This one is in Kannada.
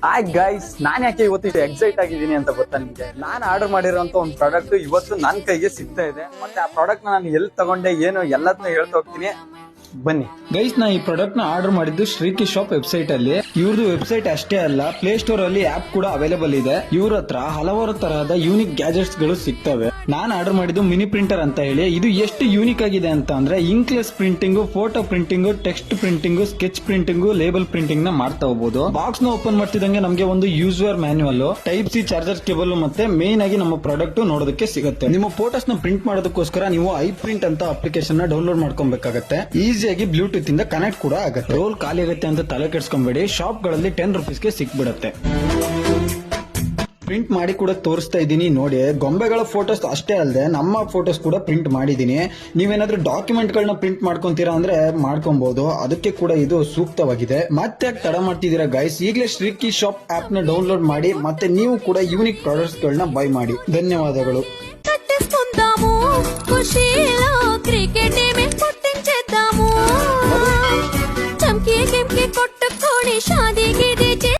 ಹಾಯ್ ಗೈಸ್, ನಾನ್ ಯಾಕೆ ಇವತ್ತು ಎಕ್ಸೈಟ್ ಆಗಿದ್ದೀನಿ ಅಂತ ಗೊತ್ತಾ ನಿಮ್ಗೆ? ನಾನು ಆರ್ಡರ್ ಮಾಡಿರೋಂತ ಒಂದು ಪ್ರಾಡಕ್ಟ್ ಇವತ್ತು ನನ್ನ ಕೈಗೆ ಸಿಗ್ತಾ ಇದೆ. ಮತ್ತೆ ಆ ಪ್ರಾಡಕ್ಟ್ ನಾನು ಎಲ್ಲಿ ತಗೊಂಡೆ ಏನು ಎಲ್ಲದನ್ನ ಹೇಳ್ತಾ ಹೋಗ್ತೀನಿ, ಬನ್ನಿ. ಗೈಸ್, ನಾ ಈ ಪ್ರಾಡಕ್ಟ್ ನ ಆರ್ಡರ್ ಮಾಡಿದ್ದು ಶ್ರೀಕಿ ಶಾಪ್ ವೆಬ್ಸೈಟ್ ಅಲ್ಲಿ. ಇವ್ರದ್ದು ವೆಬ್ಸೈಟ್ ಅಷ್ಟೇ ಅಲ್ಲ, ಪ್ಲೇ ಸ್ಟೋರ್ ಅಲ್ಲಿ ಆಪ್ ಕೂಡ ಅವೈಲೇಬಲ್ ಇದೆ. ಇವ್ರ ಹತ್ರ ಹಲವಾರು ತರಹದ ಯೂನಿಕ್ ಗ್ಯಾಜೆಟ್ಸ್ ಗಳು ಸಿಗ್ತವೆ. ನಾನು ಆರ್ಡರ್ ಮಾಡಿದ್ದು ಮಿನಿ ಪ್ರಿಂಟರ್ ಅಂತ ಹೇಳಿ. ಇದು ಎಷ್ಟು ಯೂನಿಕ್ ಆಗಿದೆ ಅಂತ ಅಂದ್ರೆ inkless printing, photo printing, text printing, sketch printing, label printing ನ ಮಾಡ್ತಾ ಹೋಗಬಹುದು. ಬಾಕ್ಸ್ ನ ಓಪನ್ ಮಾಡ್ತಿದ್ದಂಗೆ ನಮಗೆ ಒಂದು user manual, type C charger cable ಮತ್ತೆ ಮೇನ್ ಆಗಿ ನಮ್ಮ ಪ್ರಾಡಕ್ಟ್ ನೋಡೋದಕ್ಕೆ ಸಿಗುತ್ತೆ. ನಿಮ್ಮ ಫೋಟೋಸ್ ನ ಪ್ರಿಂಟ್ ಮಾಡೋದಕ್ಕೋಸ್ಕರ ನೀವು ಐ ಪ್ರಿಂಟ್ ಅಂತ ಅಪ್ಲಿಕೇಶನ್ ನ ಡೌನ್ಲೋಡ್ ಮಾಡ್ಕೊಬೇಕಾಗತ್ತೆ. ಈಸಿಯಾಗಿ ಬ್ಲೂಟೂತ್ ಇಂದ ಕನೆಕ್ಟ್ ಕೂಡ ಆಗುತ್ತೆ. ರೋಲ್ ಖಾಲಿ ಆಗುತ್ತೆ ಅಂತ ತಲೆ ಕೆಡಿಸ್ಕೊಂಬೇಡಿ, ಶಾಪ್ ಗಳಲ್ಲಿ 10 ರೂಪೀಸ್ಗೆ ಸಿಕ್ಬಿಡುತ್ತೆ. ಪ್ರಿಂಟ್ ಮಾಡಿ ಕೂಡ ತೋರಿಸ್ತಾ ಇದ್ದೀನಿ ನೋಡಿ. ಗೊಂಬೆಗಳ ಫೋಟೋಸ್ ಅಷ್ಟೇ ಅಲ್ಲದೆ ನಮ್ಮ ಫೋಟೋಸ್ ಕೂಡ ಪ್ರಿಂಟ್ ಮಾಡಿದೀನಿ. ನೀವೇನಾದ್ರೂ ಡಾಕ್ಯುಮೆಂಟ್ ಗಳನ್ನ ಪ್ರಿಂಟ್ ಮಾಡ್ಕೊಂತೀರಾ ಅಂದ್ರೆ ಮಾಡ್ಕೊಬಹುದು, ಅದಕ್ಕೆ ಕೂಡ ಇದು ಸೂಕ್ತವಾಗಿದೆ. ಮತ್ತೆ ತಡ ಮಾಡ್ತಿದ್ದೀರಾ ಗೈಸ್, ಈಗಲೇ ಶ್ರೀಕಿ ಶಾಪ್ ಆಪ್ ನ ಡೌನ್ಲೋಡ್ ಮಾಡಿ ಮತ್ತೆ ನೀವು ಕೂಡ ಯೂನಿಕ್ ಪ್ರಾಡಕ್ಟ್ಸ್ ಗಳನ್ನ ಬೈ ಮಾಡಿ. ಧನ್ಯವಾದಗಳು.